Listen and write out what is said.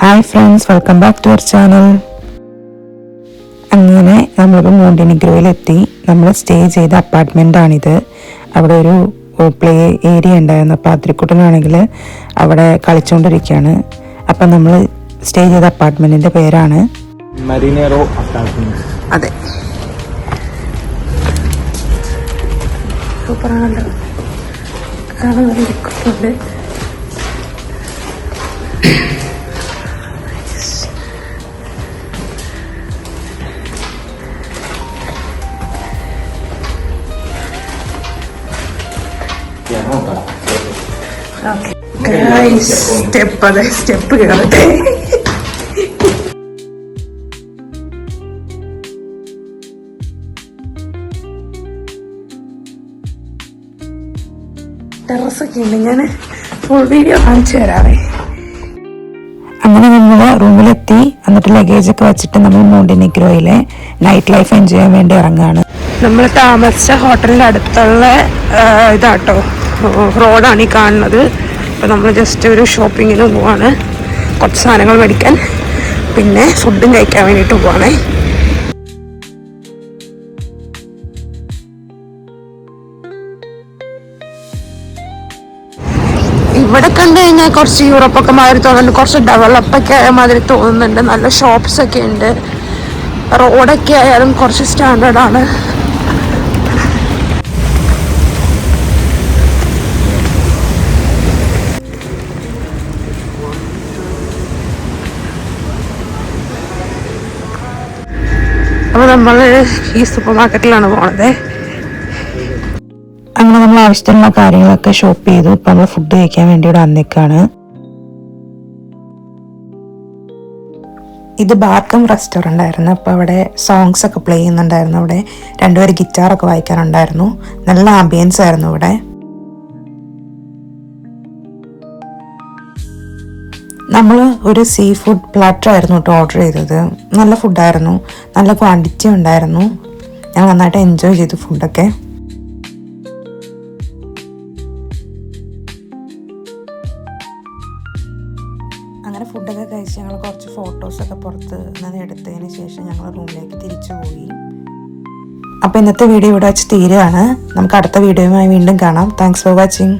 Hi friends, welcome back to our channel. അങ്ങനെ നമ്മളിപ്പോൾ മോണ്ടിനിഗ്രോയിലെത്തി. നമ്മൾ സ്റ്റേ ചെയ്ത അപ്പാർട്ട്മെൻറ്റാണിത്. അവിടെ ഒരു പ്ലേ ഏരിയ ഉണ്ടായിരുന്നു. അപ്പോൾ അതിരിക്കുട്ടനാണെങ്കിൽ അവിടെ കളിച്ചുകൊണ്ടിരിക്കുകയാണ്. അപ്പം നമ്മൾ സ്റ്റേ ചെയ്ത അപ്പാർട്ട്മെൻറ്റിൻ്റെ പേരാണ് മരീനേറോ അപ്പാർട്ട്മെൻറ്റ്സ്. അതെ, സൂപ്പറാണല്ലോ. ഇരിക്കുന്നുണ്ട്. സ്റ്റെപ്പ് കയറട്ടെ. ടെറസൊക്കെ ഉണ്ട്. ഞാൻ ഫുൾ വീഡിയോ കാണിച്ചു തരാവേ. അങ്ങനെ നമ്മൾ റൂമിലെത്തി. എന്നിട്ട് ലഗേജൊക്കെ വെച്ചിട്ട് നമ്മൾ മോണ്ടിനിഗ്രോയിലെ നൈറ്റ് ലൈഫ് എൻജോയ് ചെയ്യാൻ വേണ്ടി ഇറങ്ങുകയാണ്. നമ്മൾ താമസിച്ച ഹോട്ടലിൻ്റെ അടുത്തുള്ള ഇതാട്ടോ റോഡാണ് ഈ കാണുന്നത്. അപ്പോൾ നമ്മൾ ജസ്റ്റ് ഒരു ഷോപ്പിങ്ങിന് പോവാണ്. കുറച്ച് സാധനങ്ങൾ മേടിക്കാൻ, പിന്നെ ഫുഡും കഴിക്കാൻ വേണ്ടിയിട്ട് പോവാണേ. ഇവിടെ കണ്ടു കഴിഞ്ഞാൽ കുറച്ച് യൂറോപ്പൊക്കെ മാതിരി തോന്നുന്നുണ്ട്. കുറച്ച് ഡെവലപ്പൊക്കെ ആയ മാതിരി തോന്നുന്നുണ്ട്. നല്ല ഷോപ്സൊക്കെ ഉണ്ട്. റോഡൊക്കെ ആയാലും കുറച്ച് സ്റ്റാൻഡേർഡാണ്. അപ്പോൾ നമ്മൾ ഈ സൂപ്പർ മാർക്കറ്റിലാണ് പോണത്. അങ്ങനെ നമ്മൾ ആവശ്യത്തിനുള്ള കാര്യങ്ങളൊക്കെ ഷോപ്പ് ചെയ്തു. ഇപ്പം നമ്മൾ ഫുഡ് കഴിക്കാൻ വേണ്ടി ഇവിടെ വന്നേക്കാണ്. ഇത് ബാർക്കം റെസ്റ്റോറൻ്റ് ആയിരുന്നു. അപ്പോൾ അവിടെ സോങ്സ് ഒക്കെ പ്ലേ ചെയ്യുന്നുണ്ടായിരുന്നു. അവിടെ രണ്ടുപേർ ഗിറ്റാറൊക്കെ വായിക്കാനുണ്ടായിരുന്നു. നല്ല ആംബിയൻസ് ആയിരുന്നു ഇവിടെ. നമ്മൾ ഒരു സീ ഫുഡ് പ്ലാറ്റർ ആയിരുന്നു കേട്ടോ ഓർഡർ ചെയ്തത്. നല്ല ഫുഡായിരുന്നു, നല്ല ക്വാണ്ടിറ്റി ഉണ്ടായിരുന്നു. ഞാൻ നന്നായിട്ട് എൻജോയ് ചെയ്തു ഫുഡൊക്കെ. അങ്ങനെ ഫുഡൊക്കെ കഴിച്ച് ഞങ്ങൾ കുറച്ച് ഫോട്ടോസൊക്കെ പുറത്ത് നിന്ന് എടുത്തതിന് ശേഷം ഞങ്ങൾ റൂമിലേക്ക് തിരിച്ചു പോയി. അപ്പോൾ ഇന്നത്തെ വീഡിയോ ഇവിടെ വെച്ച് തീരുകയാണ്. നമുക്ക് അടുത്ത വീഡിയോയുമായി വീണ്ടും കാണാം. Thanks for watching.